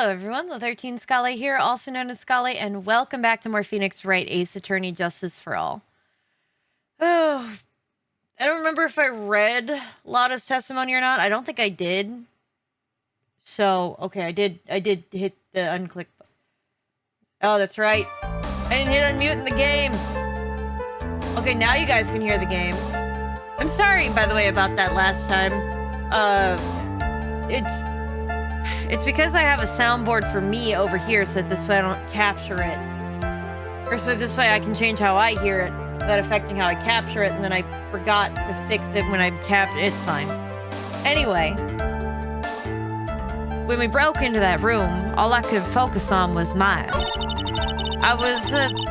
Hello everyone, the 13th Scala here, also known as Scala, and welcome back to more Phoenix Wright Ace Attorney Justice for All. Oh, I don't remember if I read Lotta's testimony or not. I don't think I did. So, okay, I did hit the unclick. Oh, that's right. I didn't hit unmute in the game. Okay, now you guys can hear the game. I'm sorry, by the way, about that last time. It's because I have a soundboard for me over here, so that this way I don't capture it. Or so this way I can change how I hear it, without affecting how I capture it, and then I forgot to fix it when I it's fine. Anyway, when we broke into that room, all I could focus on was Maya. I was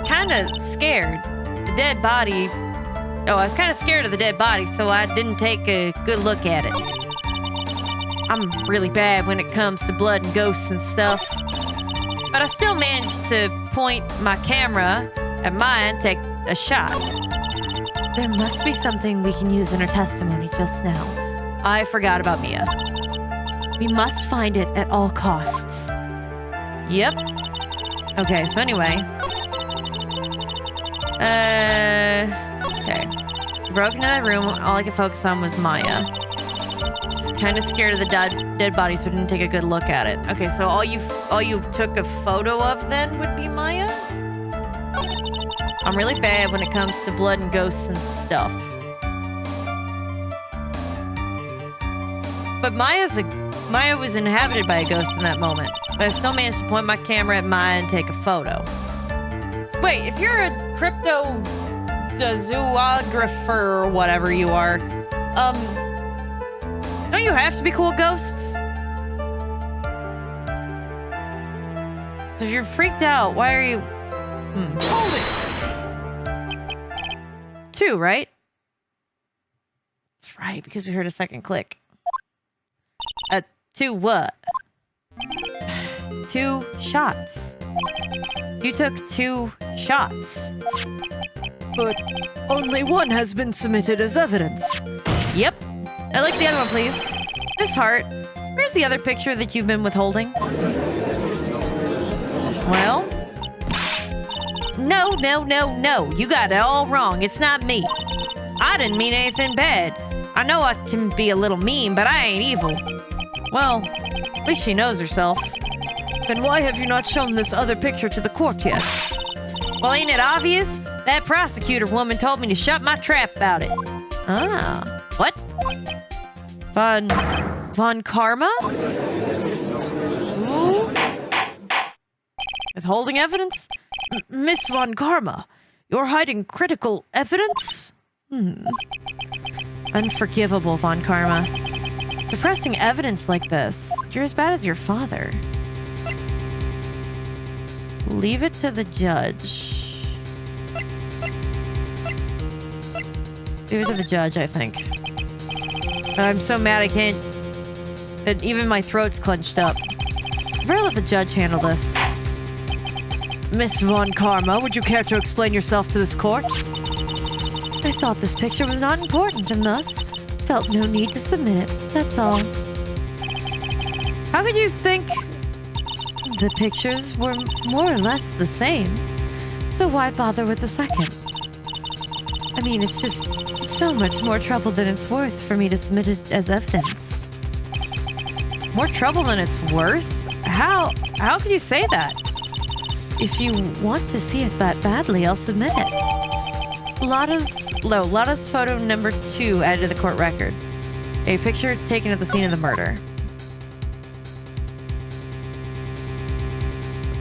kind of scared. The dead body... Oh, I was kind of scared of the dead body, so I didn't take a good look at it. I'm really bad when it comes to blood and ghosts and stuff. But I still managed to point my camera at Maya and take a shot. There must be something we can use in her testimony just now. I forgot about Mia. We must find it at all costs. Yep. Okay, so anyway. Okay. Broke into that room, all I could focus on was Maya. Kind of scared of the dead body, so I didn't take a good look at it. Okay, so all you took a photo of then would be Maya? I'm really bad when it comes to blood and ghosts and stuff. But Maya was inhabited by a ghost in that moment. But I still managed to point my camera at Maya and take a photo. Wait, if you're a cryptozoographer or whatever you are, don't you have to be cool with ghosts? So if you're freaked out, why are you... Hold it! 2, right? That's right, because we heard a second click. 2 what? 2 shots. You took 2 shots. But only one has been submitted as evidence. Yep. I'd like the other one, please. Miss Hart, where's the other picture that you've been withholding? Well? No. You got it all wrong. It's not me. I didn't mean anything bad. I know I can be a little mean, but I ain't evil. Well, at least she knows herself. Then why have you not shown this other picture to the court yet? Well, ain't it obvious? That prosecutor woman told me to shut my trap about it. Ah, what? Von Karma? Ooh. Withholding evidence? Miss Von Karma, you're hiding critical evidence? Unforgivable, Von Karma. Suppressing evidence like this, you're as bad as your father. Leave it to the judge. Leave it to the judge, I think. I'm so mad I can't... that even my throat's clenched up. Better let the judge handle this. Miss Von Karma, would you care to explain yourself to this court? I thought this picture was not important and thus felt no need to submit it. That's all. How could you think... The pictures were more or less the same. So why bother with the second? I mean, it's just so much more trouble than it's worth for me to submit it as evidence. More trouble than it's worth? How could you say that? If you want to see it that badly, I'll submit it. Lotta's photo number 2 added to the court record. A picture taken at the scene of the murder.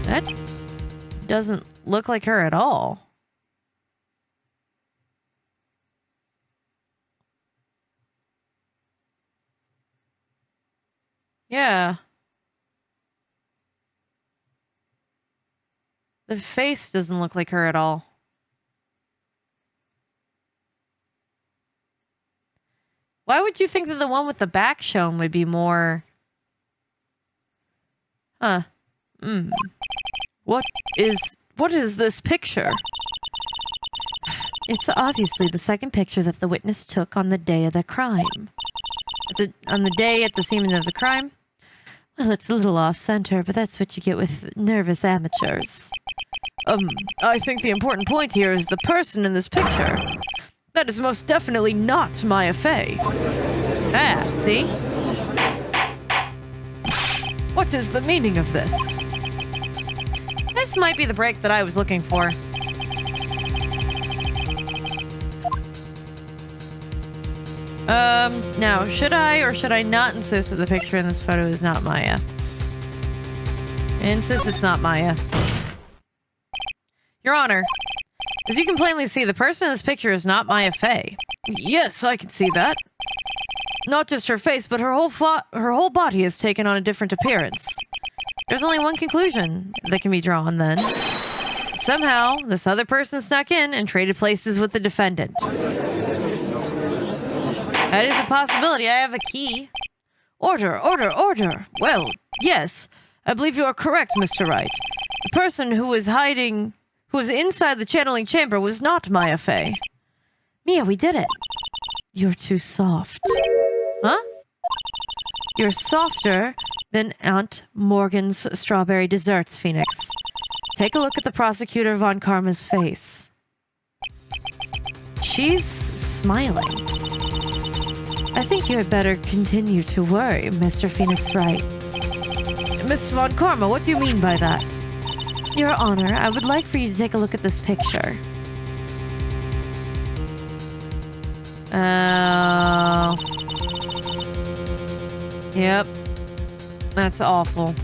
That doesn't look like her at all. Yeah. The face doesn't look like her at all. Why would you think that the one with the back shown would be more... Huh. What is this picture? It's obviously the second picture that the witness took on the day of the crime. On the day at the scene of the crime, Well, it's a little off-center, but that's what you get with nervous amateurs. I think the important point here is the person in this picture. That is most definitely not Maya Fey. Ah, see? What is the meaning of this? This might be the break that I was looking for. Now, should I or should I not insist that the picture in this photo is not Maya? Insist it's not Maya. Your Honor, as you can plainly see, the person in this picture is not Maya Fey. Yes, I can see that. Not just her face, but her whole body has taken on a different appearance. There's only one conclusion that can be drawn then. Somehow, this other person snuck in and traded places with the defendant. That is a possibility. I have a key. Order. Well, yes, I believe you are correct, Mr. Wright. The person who was inside the channeling chamber was not Maya Fey. Mia, we did it. You're too soft. Huh? You're softer than Aunt Morgan's strawberry desserts, Phoenix. Take a look at the prosecutor Von Karma's face. She's smiling. I think you had better continue to worry, Mr. Phoenix Wright. Miss Von Karma, what do you mean by that? Your Honor, I would like for you to take a look at this picture. Oh. Yep. That's awful.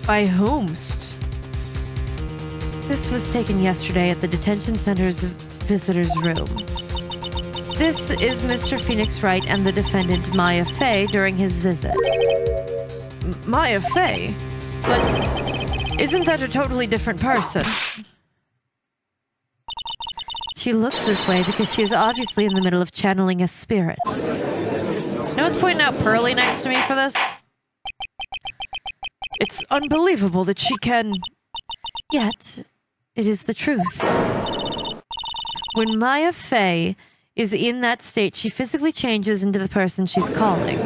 By whomst? This was taken yesterday at the detention center's visitor's room. This is Mr. Phoenix Wright and the defendant Maya Fey during his visit. Maya Fey? But isn't that a totally different person? She looks this way because she is obviously in the middle of channeling a spirit. No one's pointing out Pearly next to me for this? It's unbelievable that she can... Yet, it is the truth. When Maya Fey is in that state, she physically changes into the person she's calling.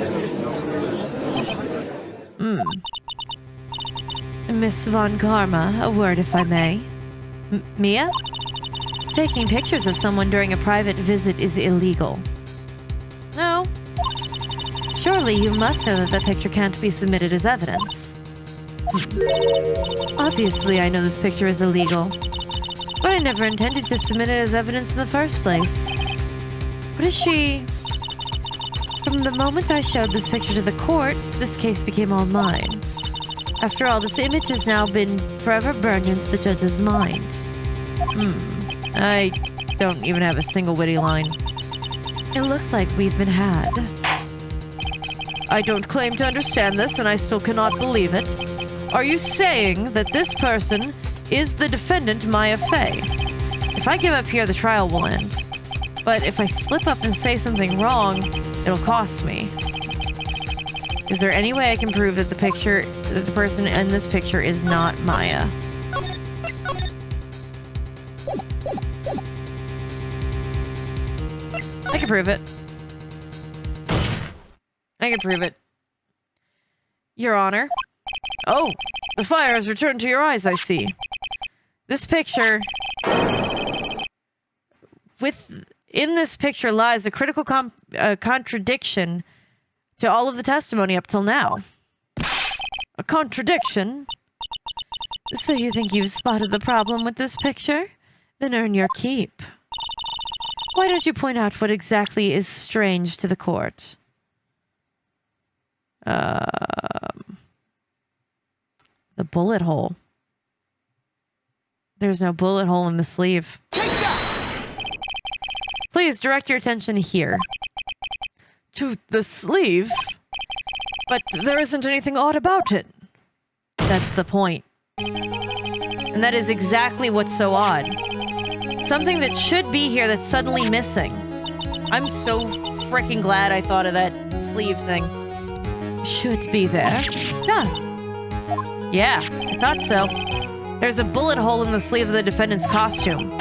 Miss Von Karma, a word if I may. Mia? Taking pictures of someone during a private visit is illegal. No. Surely you must know that that picture can't be submitted as evidence. Obviously I know this picture is illegal, but I never intended to submit it as evidence in the first place. What is she... From the moment I showed this picture to the court, this case became all mine. After all, this image has now been forever burned into the judge's mind. I don't even have a single witty line. It looks like we've been had. I don't claim to understand this, and I still cannot believe it. Are you saying that this person is the defendant, Maya Fey? If I give up here, the trial will end. But if I slip up and say something wrong, it'll cost me. Is there any way I can prove that the person in this picture is not Maya? I can prove it. I can prove it. Your Honor. Oh, the fire has returned to your eyes, I see. This picture... In this picture lies a critical contradiction to all of the testimony up till now. A contradiction? So you think you've spotted the problem with this picture? Then earn your keep. Why don't you point out what exactly is strange to the court? The bullet hole. There's no bullet hole in the sleeve. Please direct your attention here. To the sleeve? But there isn't anything odd about it. That's the point. And that is exactly what's so odd. Something that should be here that's suddenly missing. I'm so freaking glad I thought of that sleeve thing. Should be there. Yeah, I thought so. There's a bullet hole in the sleeve of the defendant's costume.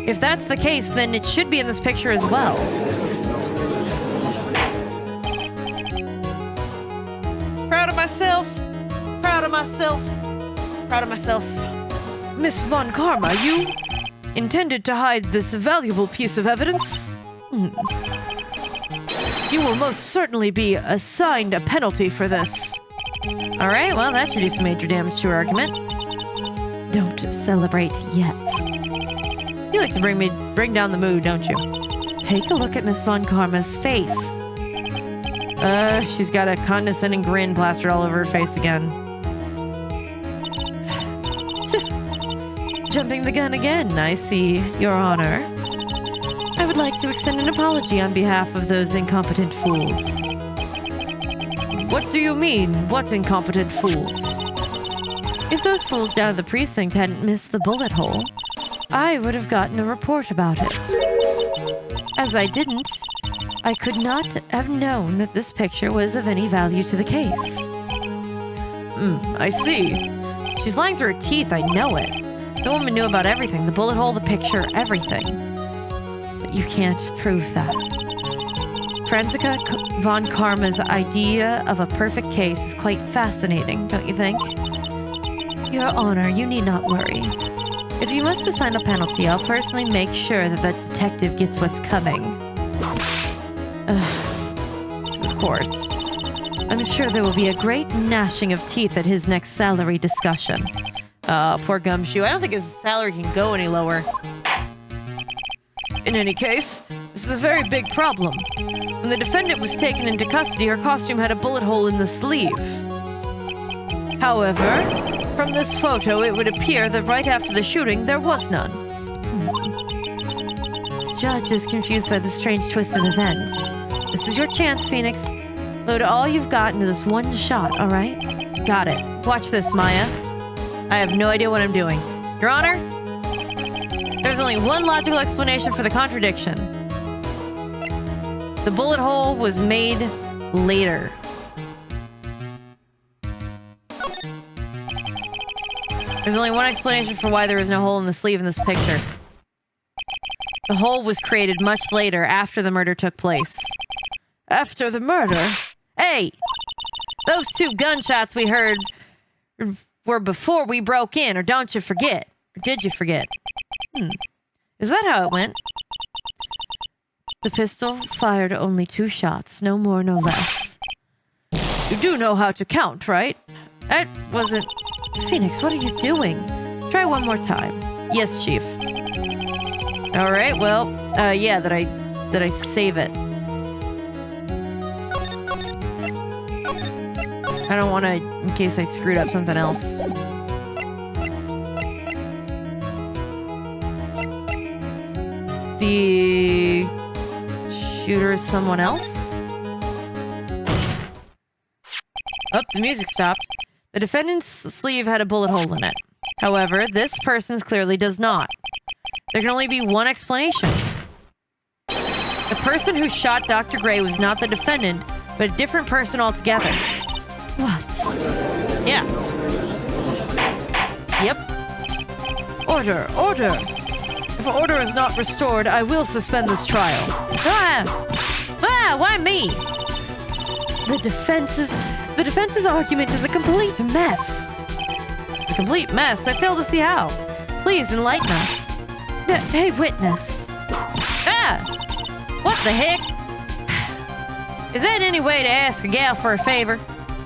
If that's the case, then it should be in this picture as well. of myself. Proud of myself. Proud of myself. Miss Von Karma, you intended to hide this valuable piece of evidence? You will most certainly be assigned a penalty for this. All right, well, that should do some major damage to her argument. Don't celebrate yet. You like to bring down the mood, don't you? Take a look at Miss Von Karma's face. She's got a condescending grin plastered all over her face again. Jumping the gun again, I see, Your Honor. I would like to extend an apology on behalf of those incompetent fools. What do you mean, what incompetent fools? If those fools down at the precinct hadn't missed the bullet hole, I would have gotten a report about it. As I didn't, I could not have known that this picture was of any value to the case. I see. She's lying through her teeth, I know it. The woman knew about everything, the bullet hole, the picture, everything. But you can't prove that. Franziska Von Karma's idea of a perfect case is quite fascinating, don't you think? Your Honor, you need not worry. If you must assign a penalty, I'll personally make sure that the detective gets what's coming. Of course. I'm sure there will be a great gnashing of teeth at his next salary discussion. Poor Gumshoe. I don't think his salary can go any lower. In any case, this is a very big problem. When the defendant was taken into custody, her costume had a bullet hole in the sleeve. However, from this photo, it would appear that right after the shooting, there was none. The judge is confused by the strange twist of events. This is your chance, Phoenix. Load all you've got into this one shot, all right? Got it. Watch this, Maya. I have no idea what I'm doing. Your Honor, there's only one logical explanation for the contradiction. The bullet hole was made later. There's only one explanation for why there was no hole in the sleeve in this picture. The hole was created much later, after the murder took place. After the murder? Hey! Those 2 gunshots we heard were before we broke in, or don't you forget? Or did you forget? Is that how it went? The pistol fired only 2 shots, no more, no less. You do know how to count, right? That wasn't... Phoenix, what are you doing? Try one more time. Yes, Chief. All right, well, yeah, that I save it. I don't want to, in case I screwed up something else. The shooter is someone else? Oh, the music stopped. The defendant's sleeve had a bullet hole in it. However, this person's clearly does not. There can only be one explanation. The person who shot Dr. Gray was not the defendant, but a different person altogether. What? Yeah. Yep. Order! Order! If order is not restored, I will suspend this trial. Why me? The defense's argument is a complete mess. A complete mess? I fail to see how. Please enlighten us. Hey, witness. What the heck? Is that any way to ask a gal for a favor?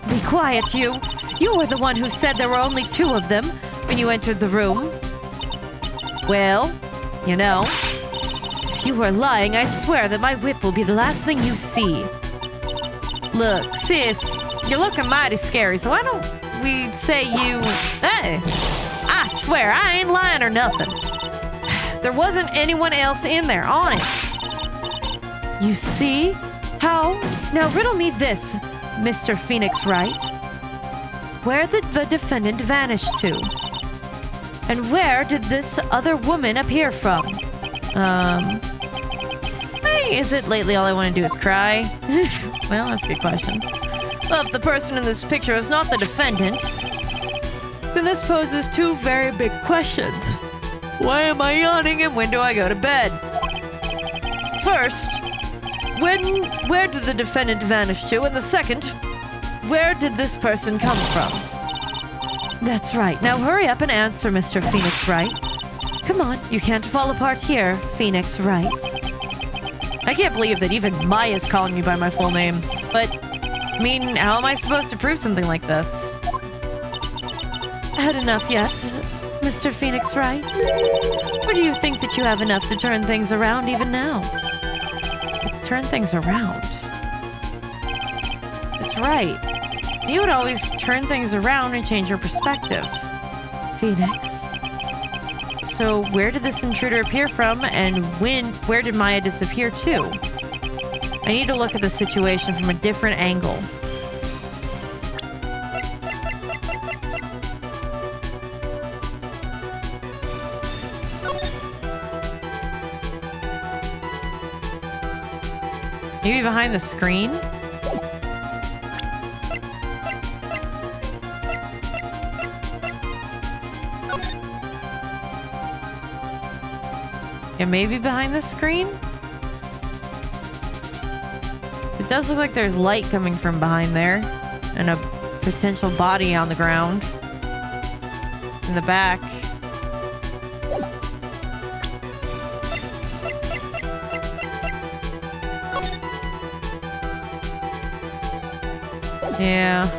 Be quiet, you. You were the one who said there were only 2 of them when you entered the room. Well, you know. If you are lying, I swear that my whip will be the last thing you see. Look, sis, you're looking mighty scary, so why don't we say you... Hey, I swear, I ain't lying or nothing. There wasn't anyone else in there, honest. You see? How? Now riddle me this, Mr. Phoenix Wright. Where did the defendant vanish to? And where did this other woman appear from? Hey, is it lately all I want to do is cry? Well, that's a good question. Well, if the person in this picture is not the defendant, then this poses 2 very big questions. Why am I yawning and when do I go to bed? First, where did the defendant vanish to? And the second, Where did this person come from? That's right. Now hurry up and answer, Mr. Phoenix Wright. Come on, you can't fall apart here, Phoenix Wright. I can't believe that even Maya's calling me by my full name. But, I mean, how am I supposed to prove something like this? Had enough yet, Mr. Phoenix Wright? Or do you think that you have enough to turn things around even now? Turn things around? That's right. You would always turn things around and change your perspective. Phoenix. So where did this intruder appear from, and where did Maya disappear to? I need to look at the situation from a different angle. Maybe behind the screen? Yeah, maybe behind the screen? It does look like there's light coming from behind there. And a potential body on the ground. In the back. Yeah.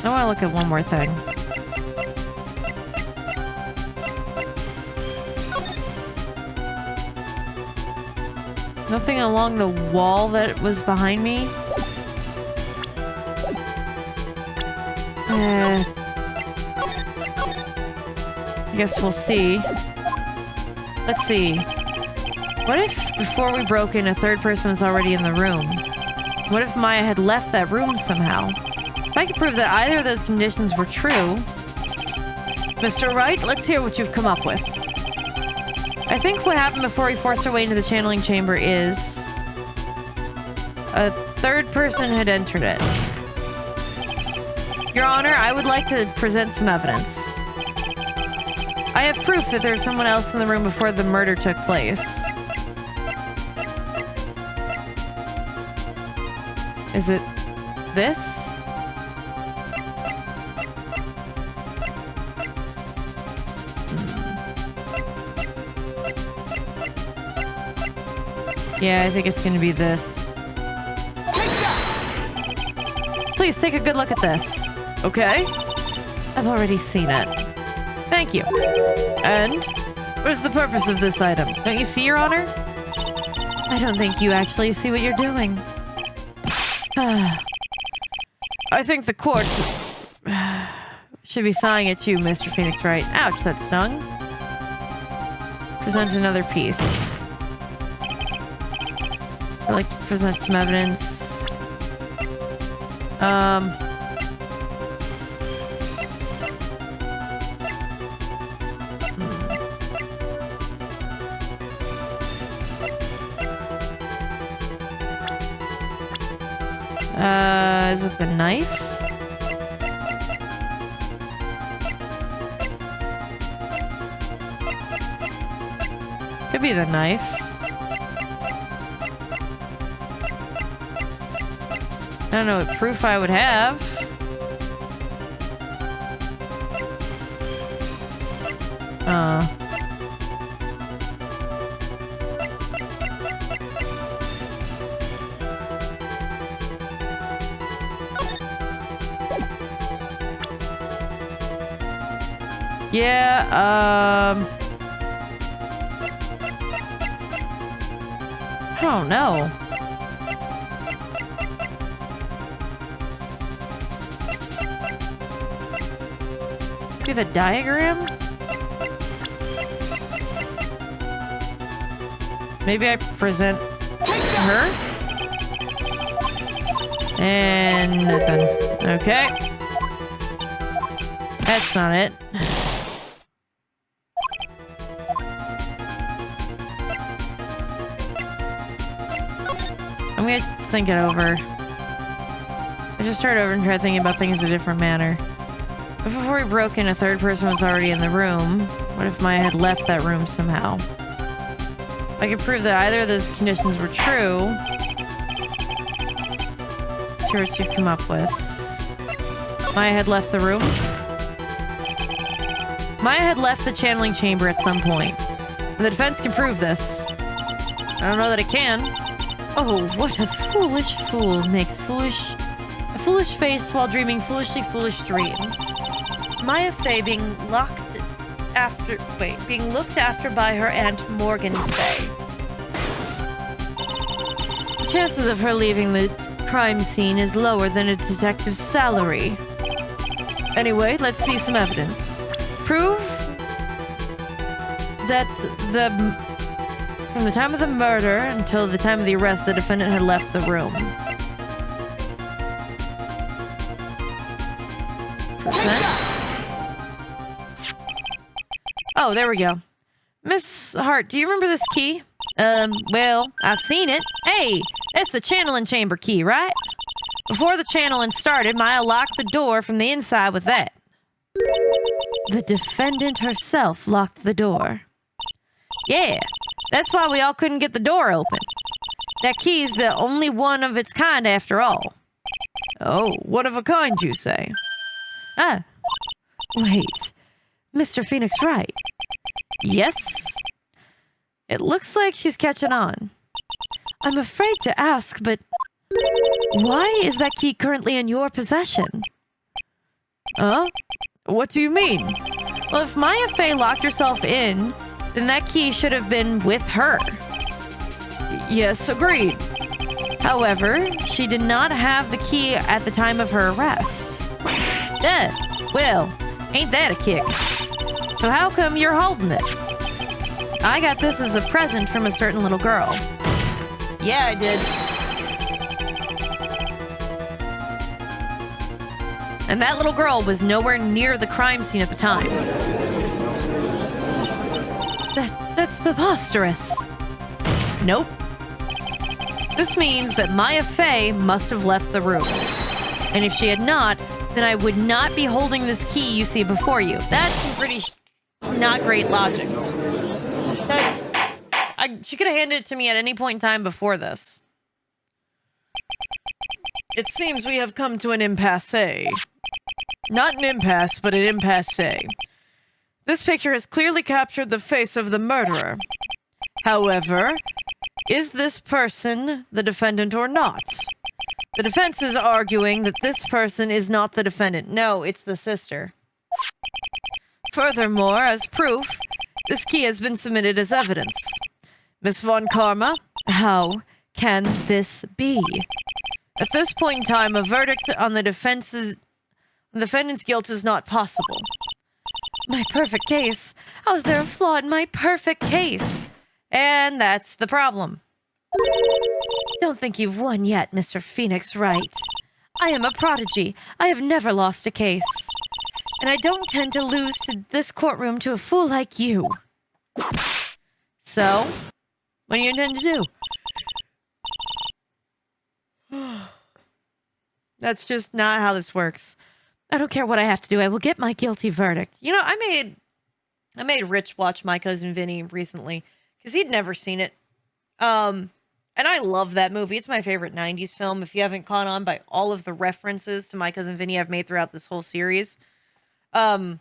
I want to look at one more thing. Nothing along the wall that was behind me. I guess we'll see. Let's see. What if before we broke in, a third person was already in the room? What if Maya had left that room somehow? If I could prove that either of those conditions were true... Mr. Wright, let's hear what you've come up with. I think what happened before we forced our way into the channeling chamber is... a third person had entered it. Your Honor, I would like to present some evidence. I have proof that there's someone else in the room before the murder took place. Is it this? Yeah, I think it's gonna be this. Please take a good look at this. Okay? I've already seen it. Thank you. And? What is the purpose of this item? Don't you see, Your Honor? I don't think you actually see what you're doing. I think the court should be sighing at you, Mr. Phoenix Wright. Ouch, that stung. Present another piece. I'd like to present some evidence. Is it the knife? Could be the knife. I don't know what proof I would have. Yeah, I don't know. Do the diagram? Maybe I present her? And nothing. Okay. That's not it. I'm gonna think it over. I just start over and try thinking about things in a different manner. Before he broke in, a third person was already in the room. What if Maya had left that room somehow? I could prove that either of those conditions were true. Let's see what you've come up with. Maya had left the room. Maya had left the channeling chamber at some point. And the defense can prove this. I don't know that it can. Oh, what a foolish fool makes a foolish face while dreaming foolish dreams. Maya Fey being looked after by her Aunt Morgan Fey. The chances of her leaving the crime scene is lower than a detective's salary. Anyway, let's see some evidence. Prove that from the time of the murder until the time of the arrest, the defendant had left the room. Oh, there we go. Miss Hart, do you remember this key? Well, I've seen it. Hey, it's the channeling chamber key, right? Before the channeling started, Maya locked the door from the inside with that. The defendant herself locked the door. Yeah, that's why we all couldn't get the door open. That key is the only one of its kind after all. Oh, one of a kind, you say? Ah, wait. Mr. Phoenix Wright. Yes? It looks like she's catching on. I'm afraid to ask, but why is that key currently in your possession? Huh? What do you mean? Well, if Maya Fey locked herself in, then that key should have been with her. Yes, agreed. However, she did not have the key at the time of her arrest. Well, ain't that a kick? So how come you're holding it? I got this as a present from a certain little girl. Yeah, I did. And that little girl was nowhere near the crime scene at the time. That's preposterous. Nope. This means that Maya Fey must have left the room. And if she had not, then I would not be holding this key you see before you. That's some pretty not great logic. She could have handed it to me at any point in time before this. It seems we have come to an impasse. Not an impasse, but an impasse. This picture has clearly captured the face of the murderer. However, is this person the defendant or not? The defense is arguing that this person is not the defendant. No, it's the sister. Furthermore, as proof, this key has been submitted as evidence. Miss Von Karma, how can this be? At this point in time, a verdict on the defendant's guilt is not possible. My perfect case? How is there a flaw in my perfect case? And that's the problem. Don't think you've won yet, Mr. Phoenix Wright. I am a prodigy. I have never lost a case. And I don't tend to lose to this courtroom to a fool like you. So, what do you intend to do? That's just not how this works. I don't care what I have to do. I will get my guilty verdict. You know, I made Rich watch My Cousin Vinny recently because he'd never seen it. And I love that movie. It's my favorite 90s film. If you haven't caught on by all of the references to My Cousin Vinny I've made throughout this whole series. I'm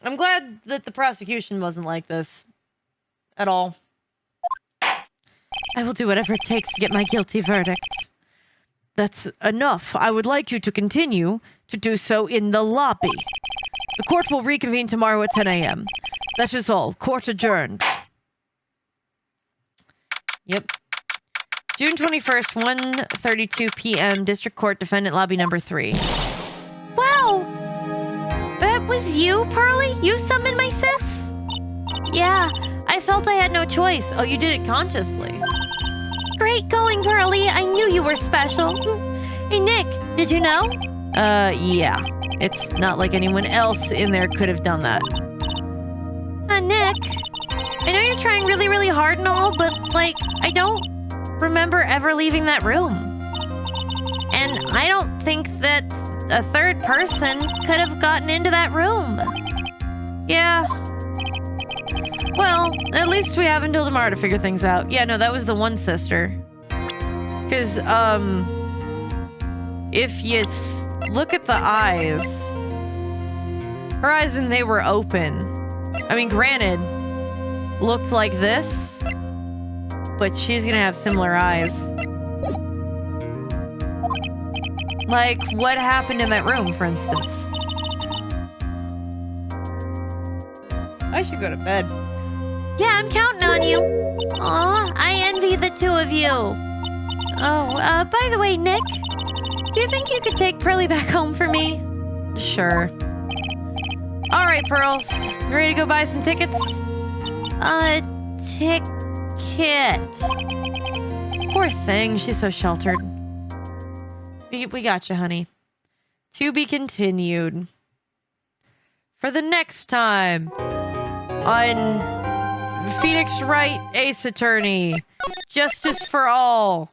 glad that the prosecution wasn't like this at all. I will do whatever it takes to get my guilty verdict. That's enough. I would like you to continue to do so in the lobby. The court will reconvene tomorrow at 10 a.m. That is all. Court adjourned. Yep. June 21st, 1:32 p.m. District Court, Defendant Lobby number 3. Wow! That was you, Pearly? You summoned my sis? Yeah, I felt I had no choice. Oh, you did it consciously. Great going, Pearly. I knew you were special. Hey, Nick, did you know? Yeah. It's not like anyone else in there could have done that. Nick, I know you're trying really, really hard and all, but, like, I don't remember ever leaving that room. And I don't think that a third person could have gotten into that room. Yeah. Well, at least we have until tomorrow to figure things out. Yeah, no, that was the one sister. Because, if you look at the eyes, her eyes when they were open, I mean, granted, looked like this, but she's gonna have similar eyes. Like, what happened in that room, for instance? I should go to bed. Yeah, I'm counting on you. Aw, I envy the two of you. Oh, by the way, Nick, do you think you could take Pearly back home for me? Sure. All right, Pearls. You ready to go buy some tickets? Ticket. Poor thing, she's so sheltered. We got you, honey. To be continued. For the next time on Phoenix Wright Ace Attorney. Justice for all.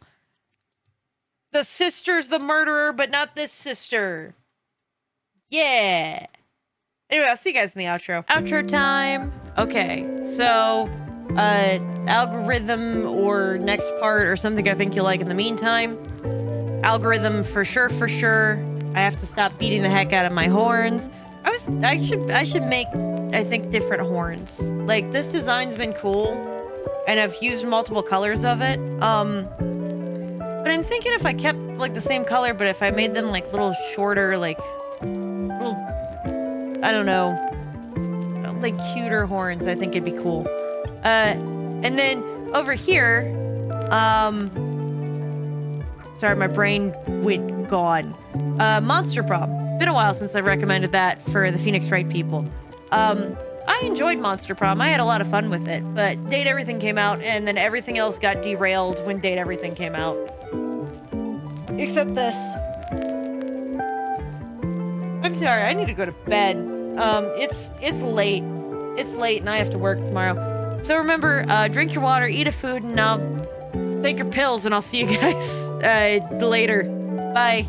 The sister's the murderer, but not this sister. Yeah. Anyway, I'll see you guys in the outro. Outro time. Okay, so algorithm or next part or something I think you'll like in the meantime. Algorithm for sure. I have to stop beating the heck out of my horns. I should make, I think, different horns. Like, this design's been cool, and I've used multiple colors of it. But I'm thinking if I kept, like, the same color, but if I made them, like, little shorter, like, little, I don't know, like, cuter horns, I think it'd be cool. And then over here, sorry, my brain went gone. Monster Prom. Been a while since I recommended that for the Phoenix Wright people. I enjoyed Monster Prom. I had a lot of fun with it, but Date Everything came out, and then everything else got derailed when Date Everything came out. Except this. I'm sorry, I need to go to bed. It's late. It's late, and I have to work tomorrow. So remember, drink your water, eat a food, and take your pills, and I'll see you guys later. Bye.